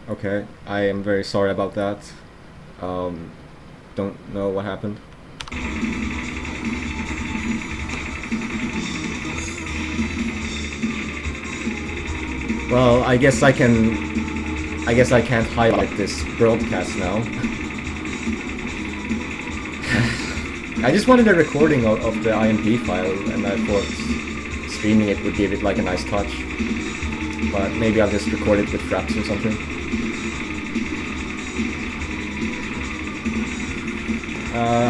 Okay, I am very sorry about that. Um, don't know what happened. Well, I guess I can. I guess I can't highlight this broadcast now. I just wanted a recording of the IMP file, and I thought streaming it would give it like a nice touch. But maybe I'll just record it with fraps or something.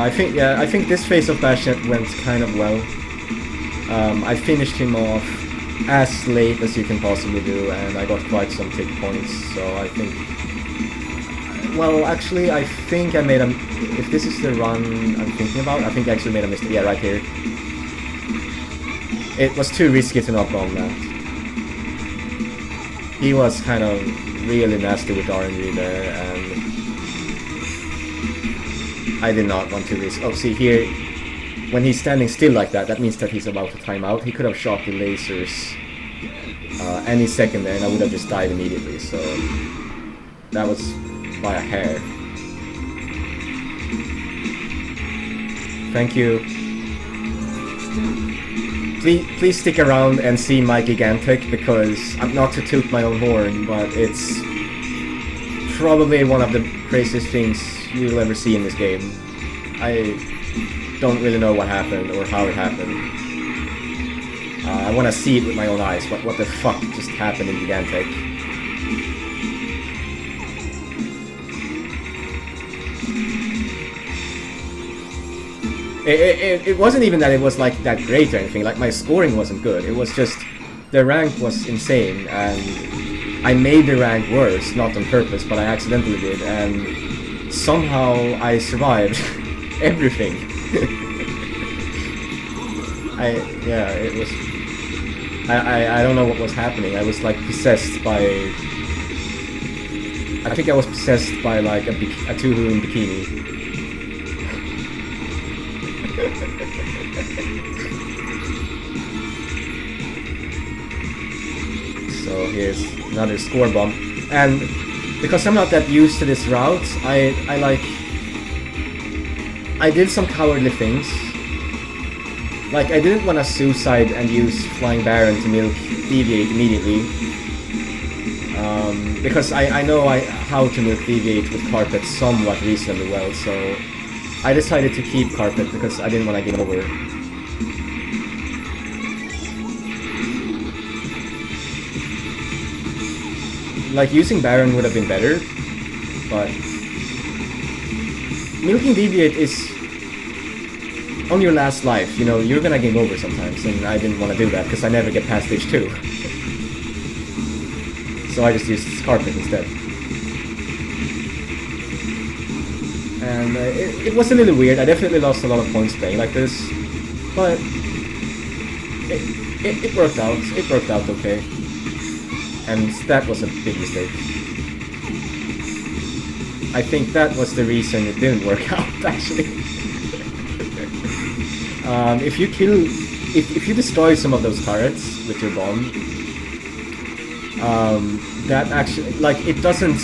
I think this phase of Bashet went kind of well. I finished him off as late as you can possibly do, and I got quite some tick points, so I think... Well, actually, I think I made a... If this is the run I'm thinking about, I think I actually made a mistake. Yeah, right here. It was too risky to not bomb that. He was kind of really nasty with RNG there, and I did not want to risk... Oh, see here, when he's standing still like that, that means that he's about to time out. He could have shot the lasers any second there, and I would have just died immediately, so that was by a hair. Thank you. Please stick around and see my Gigantic, because I'm not to toot my own horn, but it's probably one of the craziest things you'll ever see in this game. I don't really know what happened or how it happened. I want to see it with my own eyes. What the fuck just happened in Gigantic? It wasn't even that it was like that great or anything. Like my scoring wasn't good. It was just the rank was insane, and I made the rank worse, not on purpose, but I accidentally did, and somehow I survived everything. It was... I don't know what was happening. I was like possessed by... I think I was possessed by like a Tuhu in bikini. So here's another score bomb. And because I'm not that used to this route, I did some cowardly things. Like, I didn't want to suicide and use Flying Baron to milk Deviate immediately. Because I know how to milk Deviate with Carpet somewhat reasonably well, so I decided to keep Carpet because I didn't want to game over. Like, using Baron would have been better, but milking Deviate is on your last life, you know, you're gonna game over sometimes, and I didn't want to do that because I never get past stage 2. So I just used Carpet instead. And it was a little weird. I definitely lost a lot of points playing like this, but it worked out. It worked out okay. And that was a big mistake. I think that was the reason it didn't work out, actually. If you destroy some of those turrets with your bomb, that actually, like, it doesn't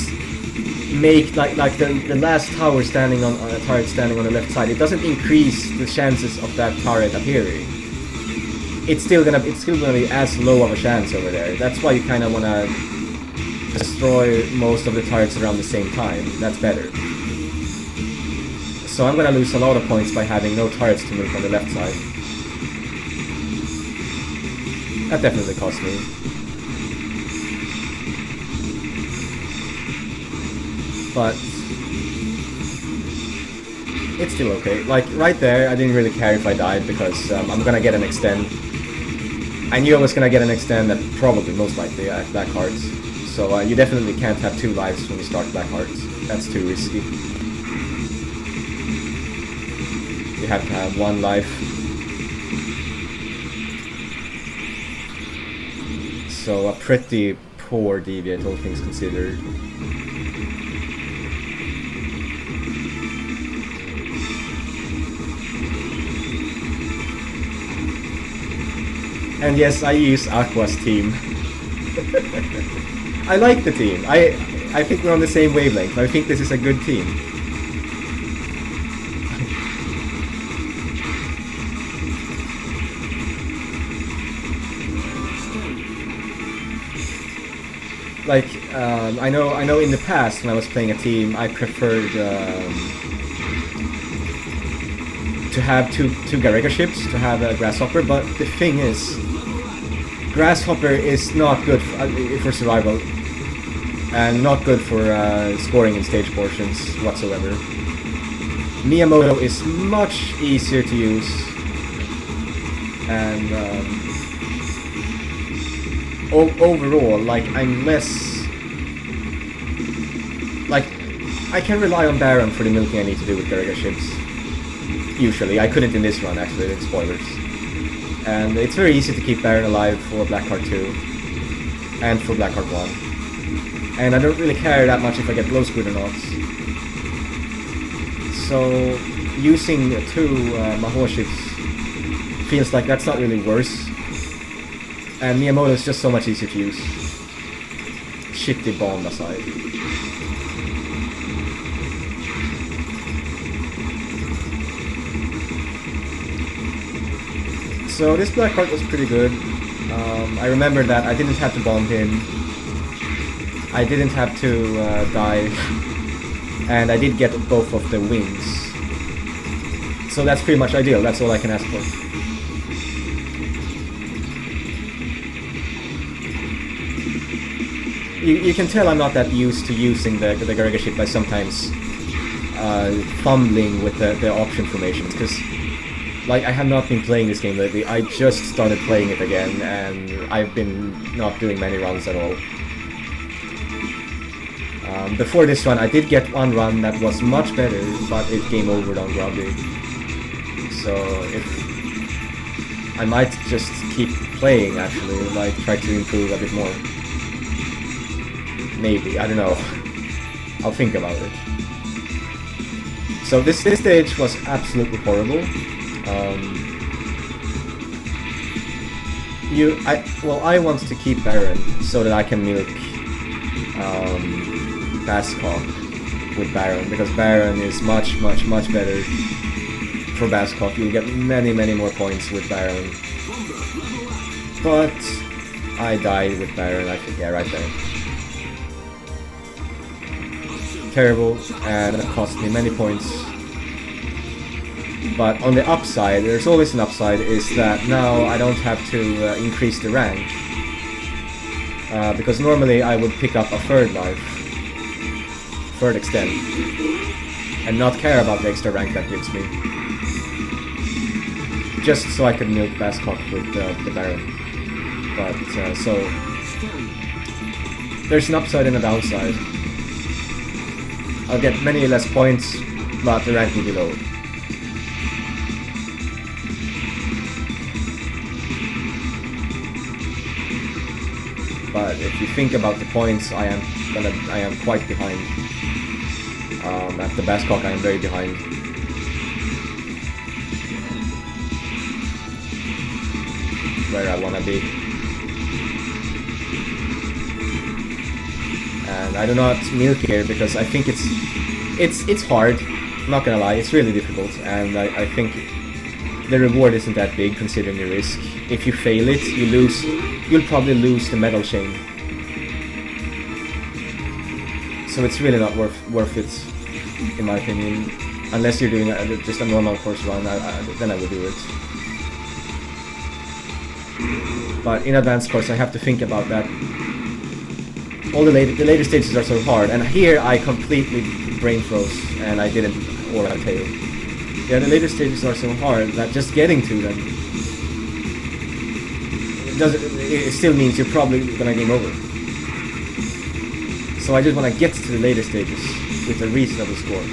make, like the last tower standing on a turret standing on the left side, it doesn't increase the chances of that turret appearing. It's still gonna be as low of a chance over there. That's why you kind of want to destroy most of the turrets around the same time. That's better. So I'm gonna lose a lot of points by having no turrets to move on the left side. That definitely cost me. But it's still okay. Like, right there, I didn't really care if I died because I'm gonna get an extend. I knew I was gonna get an extend at probably, most likely, at Black Hearts. So you definitely can't have 2 lives when you start Black Hearts. That's too risky. You have to have 1 life. So a pretty poor Deviate, all things considered. And yes, I use Aqua's team. I like the team. I think we're on the same wavelength. I think this is a good team. Like, I know in the past when I was playing a team, I preferred to have two Garega ships, to have a Grasshopper, but the thing is, Grasshopper is not good for survival, and not good for scoring in stage portions whatsoever. Miyamoto is much easier to use, and overall, like, I'm less... Like, I can rely on Baron for the milking I need to do with Garega ships. Usually. I couldn't in this run, actually, it's spoilers. And it's very easy to keep Baron alive for Blackheart 2. And for Blackheart 1. And I don't really care that much if I get Blow Squid or not. So, using two Mahou ships feels like that's not really worse. And Miyamoto is just so much easier to use. Shitty bomb aside. So this Blackheart was pretty good. I remember that I didn't have to bomb him. I didn't have to dive. And I did get both of the wings. So that's pretty much ideal, that's all I can ask for. You can tell I'm not that used to using the Garega ship by sometimes fumbling with the option formations, because like I have not been playing this game lately. I just started playing it again, and I've been not doing many runs at all. Before this run, I did get one run that was much better, but it game overed on Grubby. So if I might just keep playing, actually, like try to improve a bit more. Maybe, I don't know. I'll think about it. So this stage was absolutely horrible. I want to keep Baron so that I can milk Bascock with Baron, because Baron is much better for Bascock. You'll get many more points with Baron. But I died with Baron, I think, yeah, right there. Terrible, and it cost me many points. But on the upside, there's always an upside, is that now I don't have to increase the rank. Because normally I would pick up a third life, third extend, and not care about the extra rank that gives me. Just so I could milk Bascock with the Baron. But, so... There's an upside and a downside. I'll get many less points, but the rank will be low. But if you think about the points, I am quite behind. After Bascock, I am very behind. Where I wanna be. And I do not milk here because I think it's hard. I'm not gonna lie, it's really difficult, and I think the reward isn't that big considering the risk. If you fail it, you'll probably lose the medal chain. So it's really not worth it, in my opinion. Unless you're doing just a normal course run, then I would do it. But in advanced course, I have to think about that. All the later stages are so hard, and here I completely brain froze, and I didn't aura tail. Yeah, the later stages are so hard that just getting to them, it still means you're probably gonna game over. So I just want to get to the later stages with a reasonable score.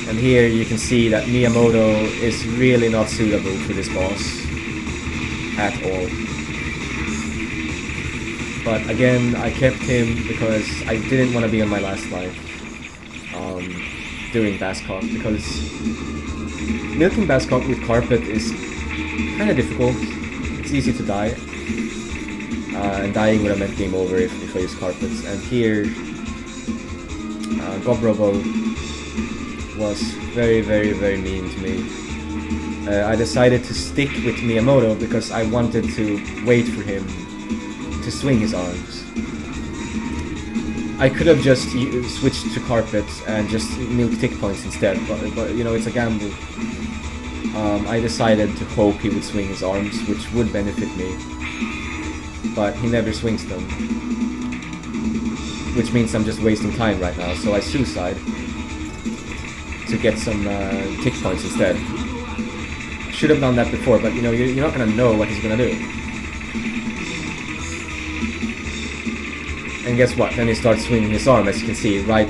And here you can see that Miyamoto is really not suitable for this boss at all. But again, I kept him because I didn't want to be on my last life doing Bascock, because milking Bascock with carpet is kind of difficult. It's easy to die. and dying would have meant game over if I used carpets. And here, Gobrobo was very, very, very mean to me. I decided to stick with Miyamoto because I wanted to wait for him to swing his arms. I could have just switched to carpets and just milk tick points instead, but you know, it's a gamble. I decided to hope he would swing his arms, which would benefit me, but he never swings them, which means I'm just wasting time right now, so I suicide to get some tick points instead. Should have done that before, but you know, you're not gonna know what he's gonna do. And guess what? Then he starts swinging his arm, as you can see, right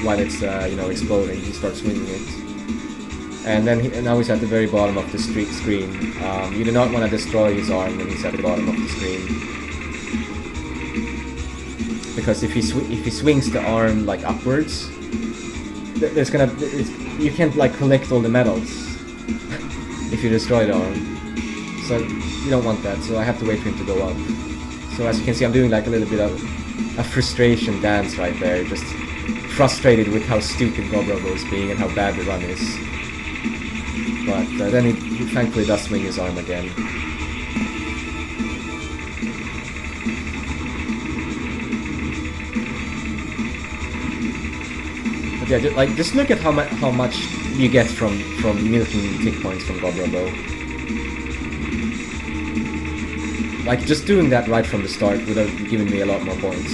while it's you know, exploding. He starts swinging it, and then now he's at the very bottom of the screen. You do not want to destroy his arm when he's at the bottom of the screen, because if he swings the arm like upwards, you can't like collect all the medals if you destroy the arm. So you don't want that. So I have to wait for him to go up. So as you can see, I'm doing like a little bit of a frustration dance right there, just frustrated with how stupid Gobrobo is being and how bad the run is. But then he thankfully does swing his arm again. But yeah, just look at how much you get from milking tick points from Gobrobo. Like, just doing that right from the start would have given me a lot more points.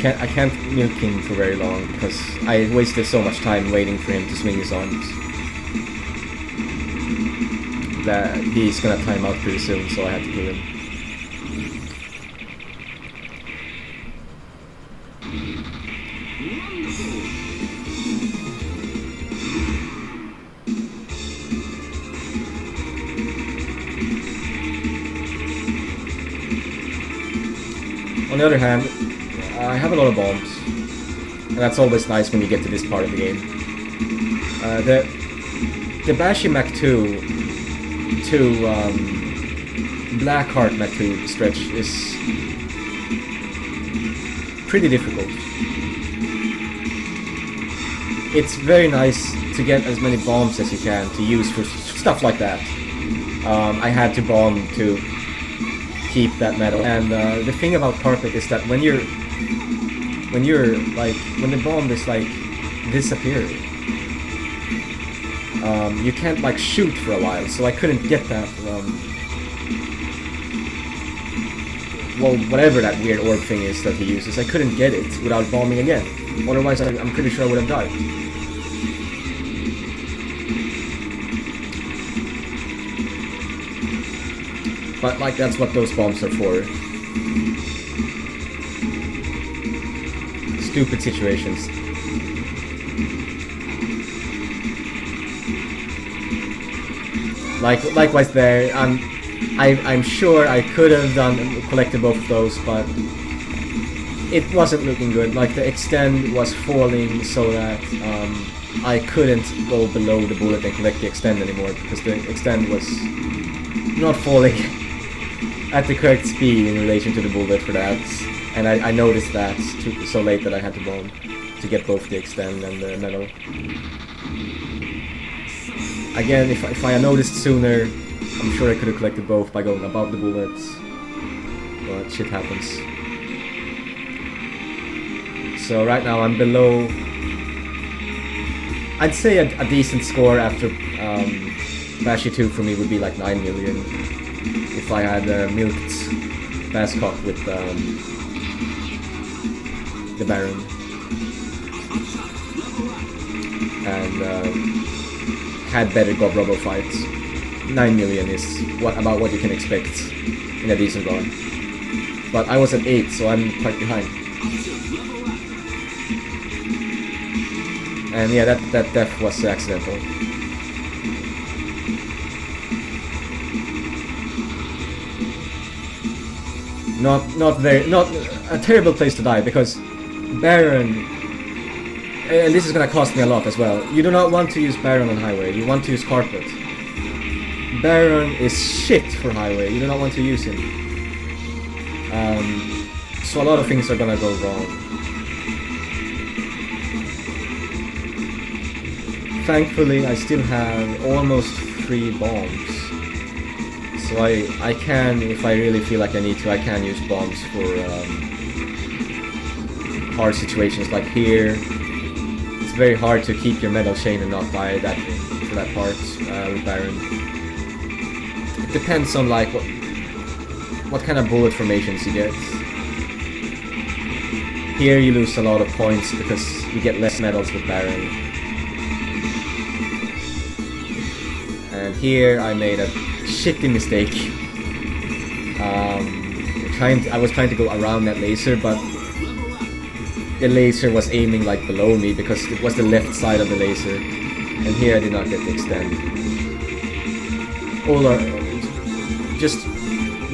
I can't milk him for very long because I wasted so much time waiting for him to swing his arms that he's gonna time out pretty soon, so I had to kill him. On the other hand, I have a lot of bombs, and that's always nice when you get to this part of the game. The Bashi Mach 2 to Blackheart Mach 2 stretch is pretty difficult. It's very nice to get as many bombs as you can to use for stuff like that. I had to bomb to keep that medal, and the thing about carpet is that when the bomb is like disappearing, you can't like shoot for a while, so I couldn't get that well, whatever that weird orb thing is that he uses, I couldn't get it without bombing again. Otherwise I'm pretty sure I would have died. But like, that's what those bombs are for. Stupid situations. Likewise there, I'm sure I could have collected both of those, but it wasn't looking good. Like, the extend was falling so that I couldn't go below the bullet and collect the extend anymore, because the extend was not falling at the correct speed in relation to the bullet for that. And I noticed that so late that I had to bomb to get both the extend and the medal. Again, if I had noticed sooner, I'm sure I could have collected both by going above the bullets. But shit happens. So right now I'm below... I'd say a decent score after Bashi 2 for me would be like 9 million. If I had milked Bascock with the Baron. And had better Gobrobo fights. 9 million is about what you can expect in a decent run. But I was at 8, so I'm quite behind. And yeah, that death was accidental. Not a terrible place to die, because Baron, and this is gonna cost me a lot as well. You do not want to use Baron on highway. You want to use carpet. Baron is shit for highway. You do not want to use him. So a lot of things are gonna go wrong. Thankfully, I still have almost 3 bombs. So I can, if I really feel like I need to, I can use bombs for hard situations like here. It's very hard to keep your metal chain and not die for that part with Baron. It depends on like what kind of bullet formations you get. Here you lose a lot of points because you get less medals with Baron. And here I made a shitty mistake. I was trying to go around that laser, but the laser was aiming like below me because it was the left side of the laser. And here I did not get to extend. All are just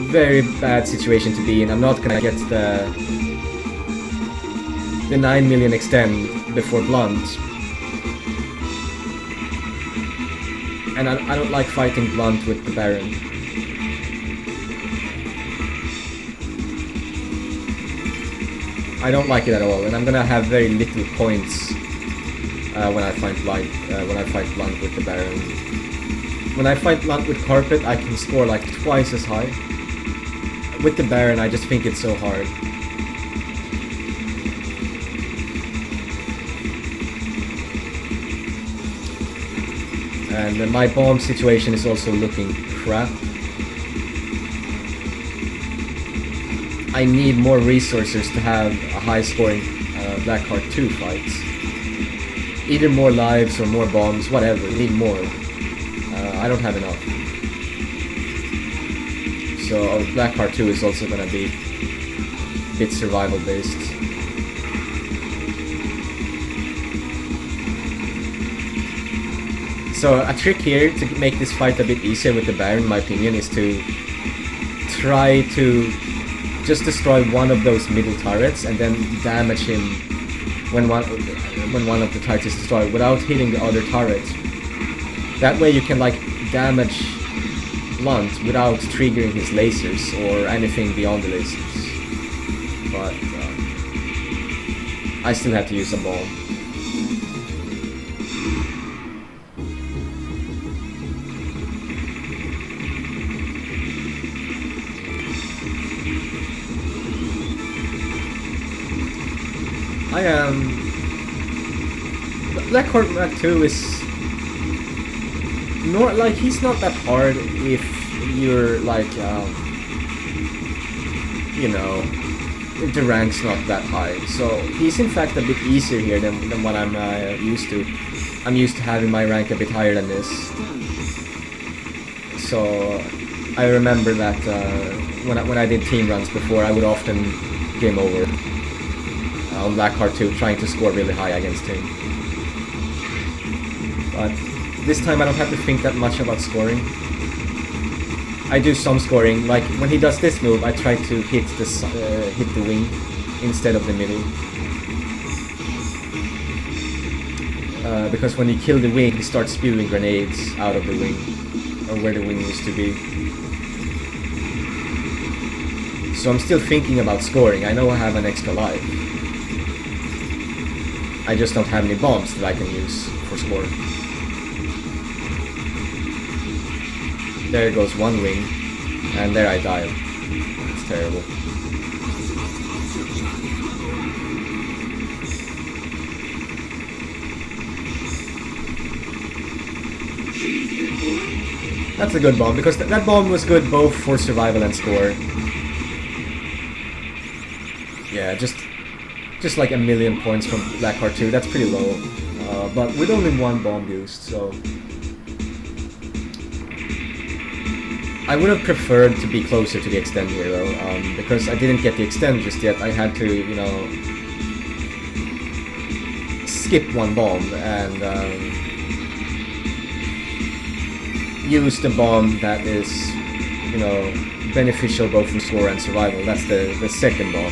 very bad situation to be in. I'm not gonna get the 9 million extend before blunt. And I don't like fighting blunt with the Baron. I don't like it at all, and I'm gonna have very little points when I fight blunt with the Baron. When I fight blunt with carpet, I can score like twice as high. With the Baron, I just think it's so hard. And my bomb situation is also looking crap. I need more resources to have a high scoring Blackheart 2 fight. Either more lives or more bombs, whatever, need more. I don't have enough. So Blackheart 2 is also gonna be a bit survival based. So a trick here to make this fight a bit easier with the Baron, in my opinion, is to try to just destroy one of those middle turrets and then damage him when one of the turrets is destroyed without hitting the other turret. That way you can like damage blunt without triggering his lasers or anything beyond the lasers. But I still have to use a bomb. Blackheart Mark 2 is not like, he's not that hard if you're like you know, if the rank's not that high. So he's in fact a bit easier here than what I'm used to. I'm used to having my rank a bit higher than this. So I remember that when I did team runs before, I would often game over on Blackheart 2, trying to score really high against him. But this time I don't have to think that much about scoring. I do some scoring, like when he does this move, I try to hit the wing instead of the middle. Because when you kill the wing, he starts spewing grenades out of the wing, or where the wing used to be. So I'm still thinking about scoring. I know I have an extra life. I just don't have any bombs that I can use for score. There goes one wing, and there I die. It's terrible. That's a good bomb, because that bomb was good both for survival and score. Yeah, just like a million points from Blackheart 2, that's pretty low. But with only one bomb used, so... I would have preferred to be closer to the extend here though, because I didn't get the extend just yet. I had to, you know, skip one bomb and use the bomb that is, you know, beneficial both for score and survival. That's the second bomb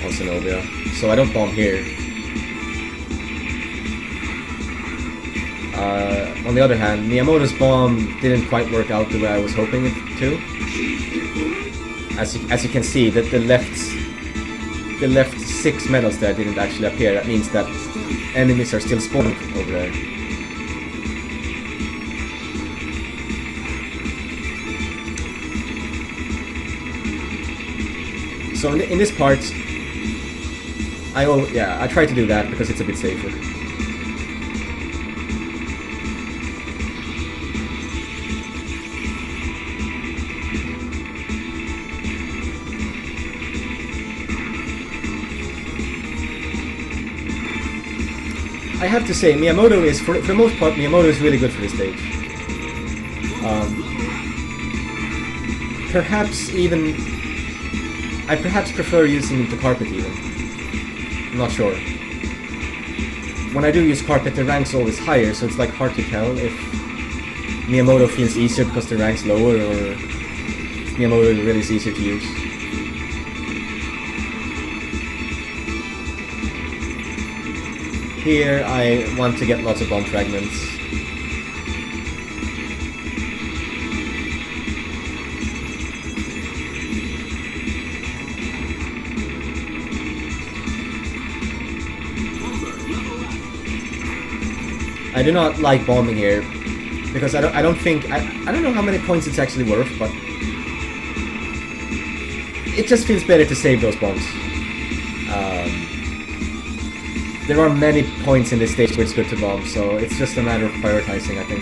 on Zenobia. So I don't bomb here. On the other hand, Miyamoto's bomb didn't quite work out the way I was hoping it to. As you can see, that the left 6 medals there didn't actually appear. That means that enemies are still spawning over there. So in this part, I try to do that because it's a bit safer. I have to say, Miyamoto is, for the most part, Miyamoto is really good for this stage. I perhaps prefer using him to carpet even. I'm not sure. When I do use carpet, the rank's always higher, so it's like hard to tell if Miyamoto feels easier because the rank's lower, or if Miyamoto really is easier to use. Here, I want to get lots of bomb fragments. I do not like bombing here because I don't think I don't know how many points it's actually worth, but it just feels better to save those bombs. There are many points in this stage where it's good to bomb, so it's just a matter of prioritizing, I think.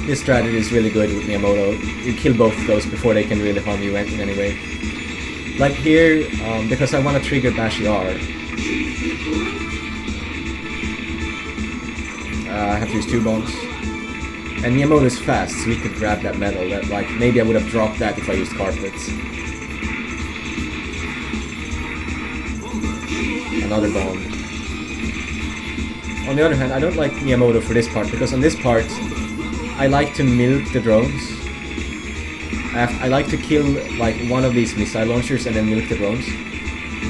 This strategy is really good with Miyamoto. You kill both of those before they can really harm you in any way. Like here, because I want to trigger Bashi R, I have to use 2 bombs. And Miyamoto is fast, so he could grab that medal. That, like, maybe I would have dropped that if I used carpets. Another bomb. On the other hand, I don't like Miyamoto for this part, because on this part, I like to milk the drones. I like to kill like one of these missile launchers and then milk the drones.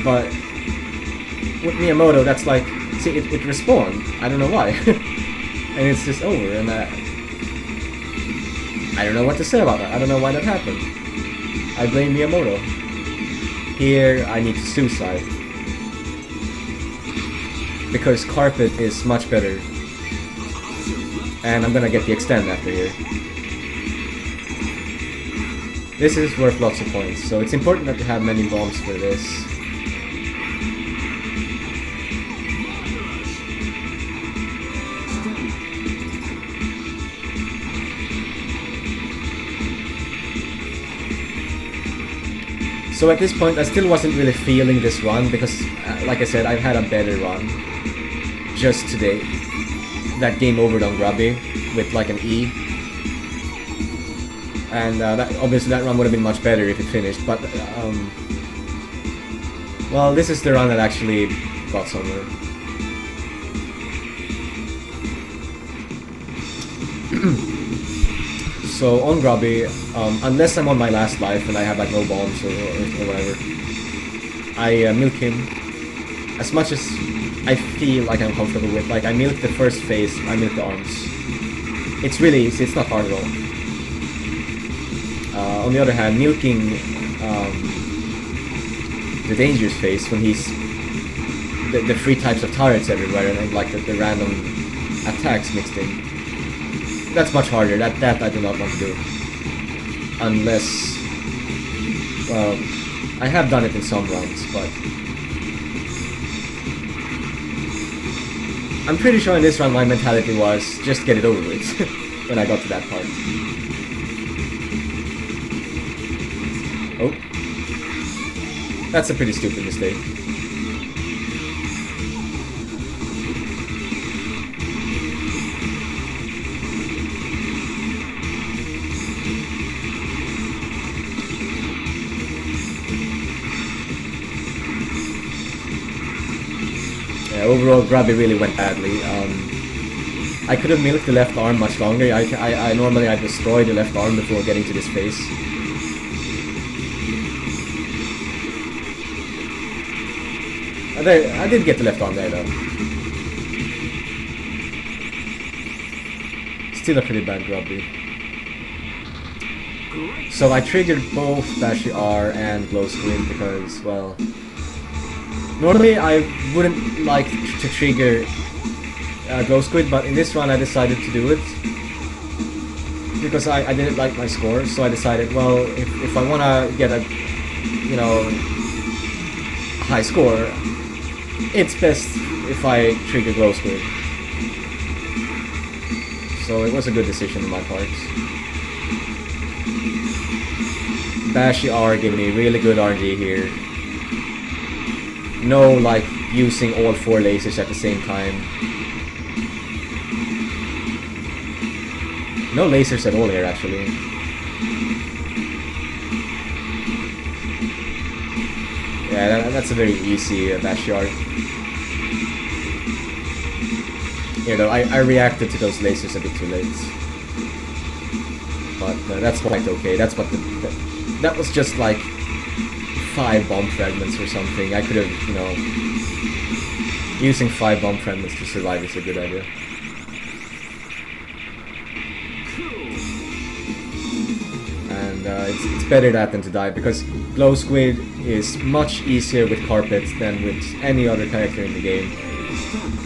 But with Miyamoto, that's like, see, it respawned. I don't know why. And it's just over, and I don't know what to say about that. I don't know why that happened. I blame Miyamoto. Here, I need to suicide. Because carpet is much better. And I'm gonna get the extend after here. This is worth lots of points, so it's important not to have many bombs for this. So at this point I still wasn't really feeling this run because, like I said, I've had a better run just today. That game overed on Grubby with like an E, and obviously that run would have been much better if it finished, but well, this is the run that actually got somewhere. So on Grubby, unless I'm on my last life and I have like no bombs or whatever, I milk him as much as I feel like I'm comfortable with. Like, I milk the first phase, I milk the arms. It's really easy, it's not hard at all. On the other hand, milking the dangerous phase when he's the 3 types of turrets everywhere and like the random attacks mixed in. That's much harder. That I do not want to do. Unless, well, I have done it in some runs, but I'm pretty sure in this run my mentality was just get it over with. when I got to that part. Oh. That's a pretty stupid mistake. Yeah, overall, Grubby really went badly. I could have milked the left arm much longer. I normally I destroy the left arm before getting to this phase. I did get the left arm there though. Still a pretty bad Grubby. So I triggered both Bashy R and Glow Squid because, well, normally I wouldn't like to trigger Glow Squid, but in this run I decided to do it because I didn't like my score. So I decided, well, if I want to get a, you know, high score, it's best if I trigger Glow Squid. So it was a good decision on my part. Bashy R gave me really good RNG here. No, like, using all 4 lasers at the same time. No lasers at all here, actually. Yeah, that's a very easy Bashy R. You know, I reacted to those lasers a bit too late. But that's quite okay. That's what that was just like 5 bomb fragments or something. I could have, you know, using 5 bomb fragments to survive is a good idea. And it's better that than to die, because Glow Squid is much easier with Carpet than with any other character in the game.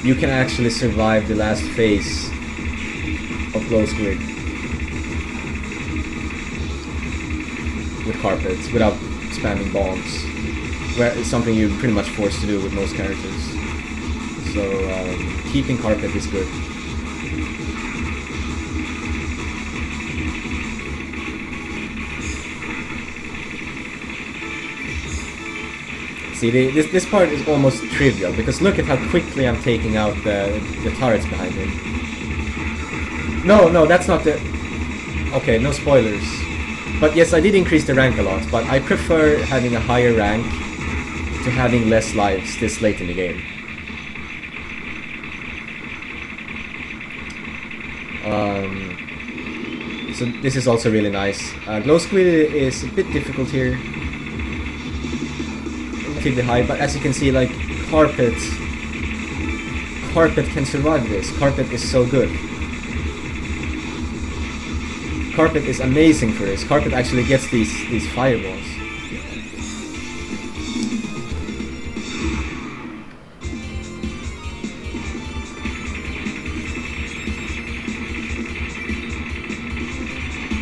You can actually survive the last phase of Glow Squid with Carpets without spamming bombs, where it's something you're pretty much forced to do with most characters. So keeping Carpet is good. See, this part is almost trivial, because look at how quickly I'm taking out the turrets behind him. No, that's not the... Okay, no spoilers. But yes, I did increase the rank a lot, but I prefer having a higher rank to having less lives this late in the game. So this is also really nice. Glow Squid is a bit difficult here. Relatively high, but as you can see, like, Carpet can survive this. Carpet is so good. Carpet is amazing for this. Carpet actually gets these fireballs.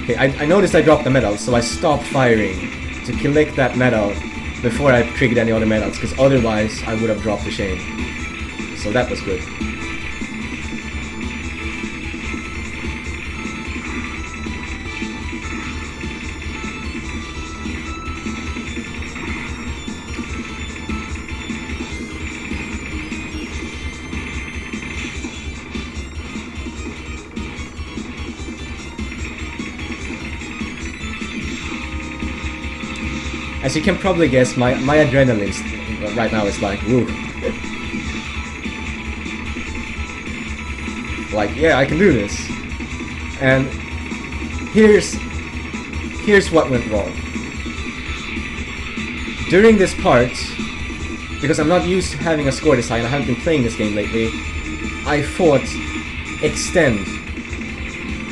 Okay, I noticed I dropped the medal, so I stopped firing to collect that medal before I triggered any other medals, because otherwise I would have dropped the chain. So that was good. As you can probably guess, my adrenaline right now is like, woo. Like, yeah, I can do this. And here's what went wrong. During this part, because I'm not used to having a score design, I haven't been playing this game lately, I thought extend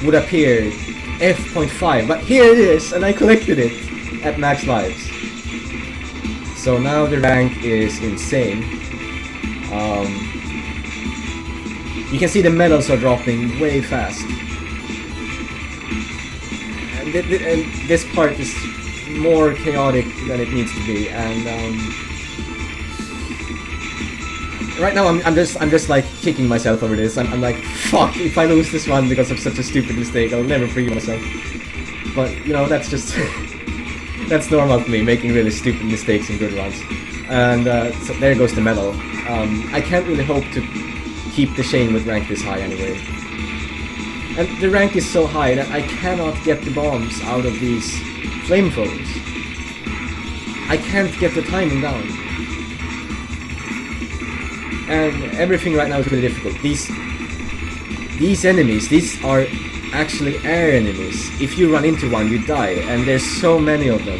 would appear F.5, but here it is, and I collected it at max lives. So now the rank is insane. You can see the medals are dropping way fast. And this part is more chaotic than it needs to be. And Right now, I'm just like kicking myself over this. I'm like, fuck! If I lose this one because of such a stupid mistake, I'll never forgive myself. But you know, that's just that's normal for me, making really stupid mistakes in good runs. And so there goes the medal. I can't really hope to keep the Shane with rank this high anyway. And the rank is so high that I cannot get the bombs out of these flamethrowers. I can't get the timing down. And everything right now is really difficult. These enemies, these are actually air enemies. If you run into one, you die, and there's so many of them.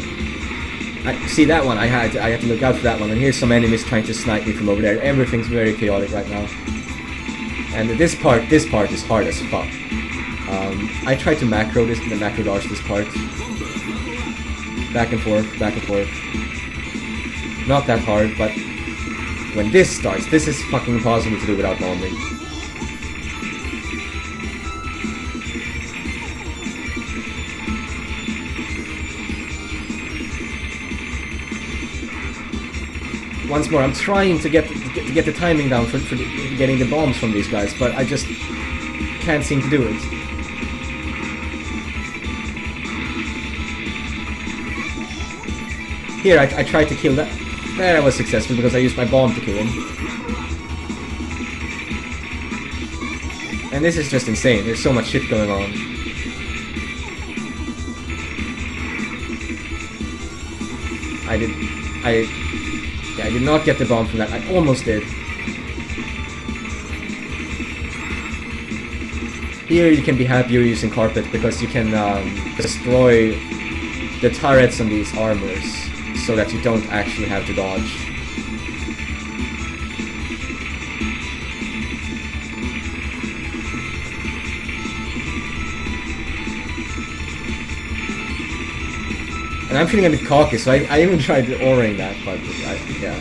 See that one? I had to look out for that one. And here's some enemies trying to snipe me from over there. Everything's very chaotic right now. And this part is hard as fuck. I tried to macro dodge this part. Back and forth, back and forth. Not that hard, but when this starts, this is fucking impossible to do without bombing. Once more, I'm trying to get the timing down for getting the bombs from these guys, but I just can't seem to do it. Here, I tried to kill that. There I was successful because I used my bomb to kill him. And this is just insane. There's so much shit going on. I did not get the bomb from that. I almost did. Here you can be happier using carpet because you can destroy the turrets on these armors so that you don't actually have to dodge. And I'm feeling a bit cocky, so I even tried oraing that, but yeah.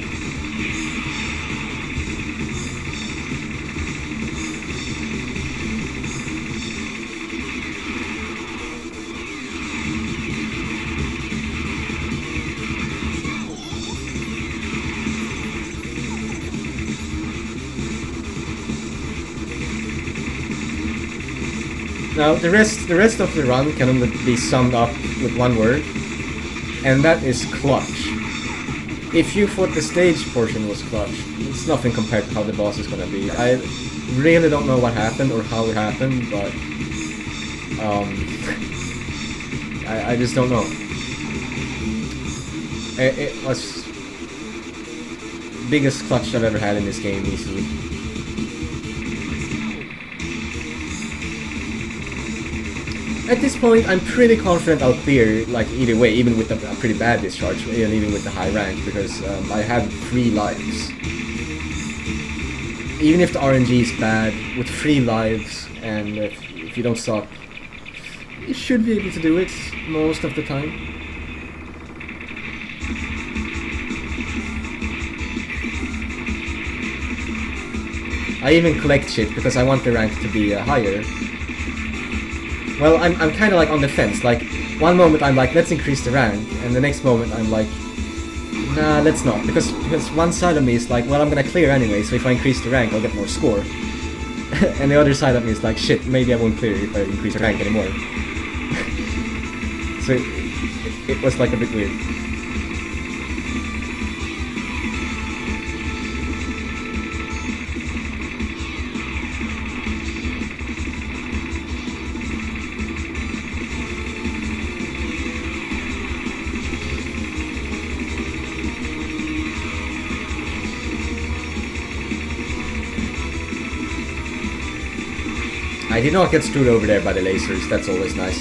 Now the rest of the run can only be summed up with one word. And that is clutch. If you thought the stage portion was clutch, it's nothing compared to how the boss is gonna be. I really don't know what happened or how it happened, but I just don't know. It was the biggest clutch I've ever had in this game, easily. At this point, I'm pretty confident I'll clear, like, either way, even with a pretty bad discharge, and even with the high rank, because I have 3 lives. Even if the RNG is bad, with 3 lives, and if you don't suck, you should be able to do it most of the time. I even collect shit because I want the rank to be higher. Well, I'm kind of like on the fence. Like, one moment I'm like, let's increase the rank, and the next moment I'm like, nah, let's not, because one side of me is like, well, I'm gonna clear anyway, so if I increase the rank, I'll get more score. And the other side of me is like, shit, maybe I won't clear if I increase the rank anymore. So it was like a bit weird. I did not get screwed over there by the lasers, that's always nice.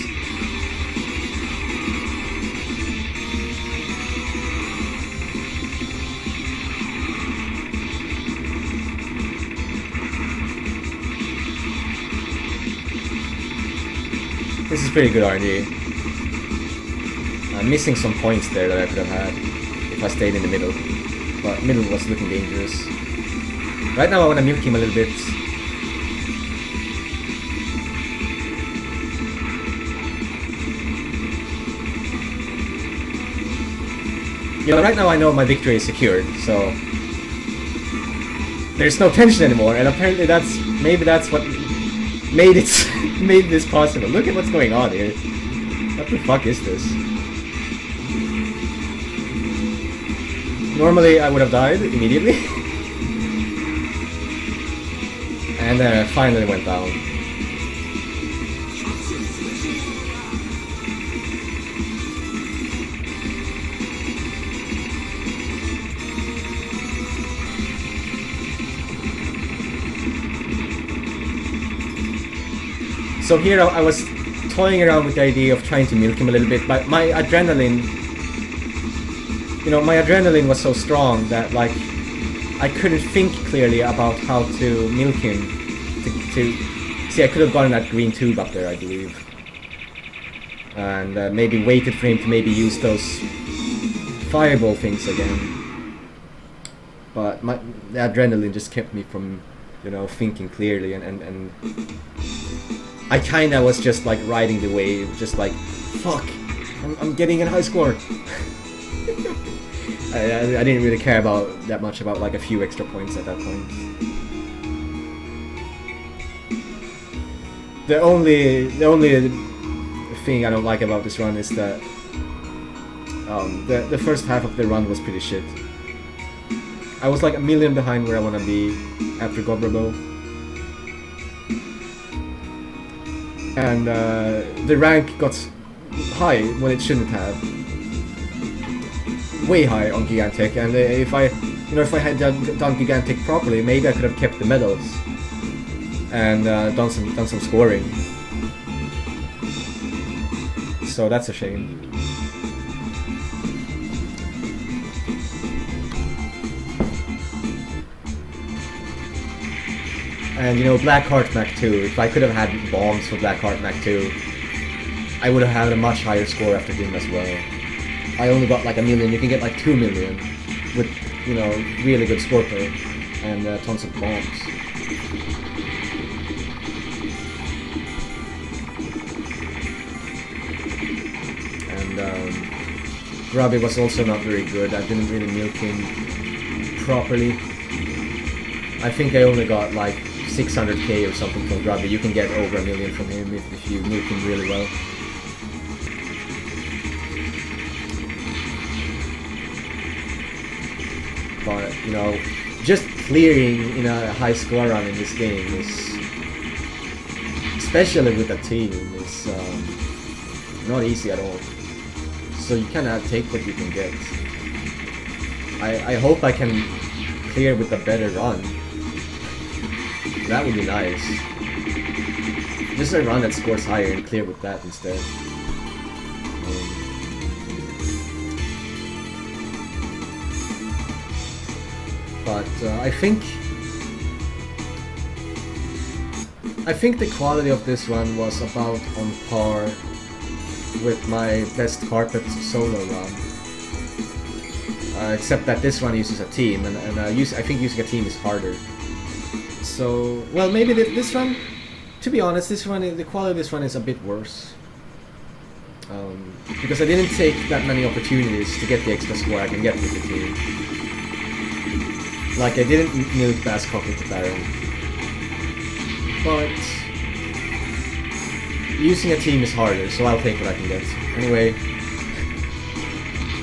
This is pretty good RNG. I'm missing some points there that I could have had if I stayed in the middle. But middle was looking dangerous. Right now I want to milk him a little bit. You know, right now I know my victory is secured, so there's no tension anymore, and apparently maybe that's what made it made this possible. Look at what's going on here. What the fuck is this? Normally I would have died immediately. And then it finally went down. So here I was toying around with the idea of trying to milk him a little bit, but my adrenaline, my adrenaline was so strong that like I couldn't think clearly about how to milk him. To see, I could have gotten that green tube up there, I believe, and maybe waited for him to maybe use those fireball things again. But the adrenaline just kept me from, thinking clearly, and I kinda was just like riding the wave, just like, fuck, I'm getting a high score. I didn't really care about that much about like a few extra points at that point. The only thing I don't like about this run is that the first half of the run was pretty shit. I was like a million behind where I wanna be after Gobrabo. And the rank got high when it shouldn't have. Way high on Gigantic, and if I had done Gigantic properly, maybe I could have kept the medals and done some scoring. So that's a shame. And Blackheart Mach 2, if I could have had bombs for Blackheart Mach 2, I would have had a much higher score after him as well. I only got like 1 million, you can get like 2 million with, really good score play and tons of bombs. And Grubby was also not very good, I didn't really milk him properly. I think I only got like 600k or something from Grubby. You can get over 1 million from him if you milk him really well. But, just clearing in a high score run in this game is, especially with a team, is not easy at all. So you cannot take what you can get. I hope I can clear with a better run. That would be nice. Just a run that scores higher and clear with that instead. But I think the quality of this one was about on par with my best carpet solo run. Except that this one uses a team, and I think using a team is harder. So, well, maybe this one, to be honest, the quality of this one is a bit worse. Because I didn't take that many opportunities to get the extra score I can get with the team. Like, I didn't milk Bass Cockpit to Baron. But using a team is harder, so I'll take what I can get. Anyway,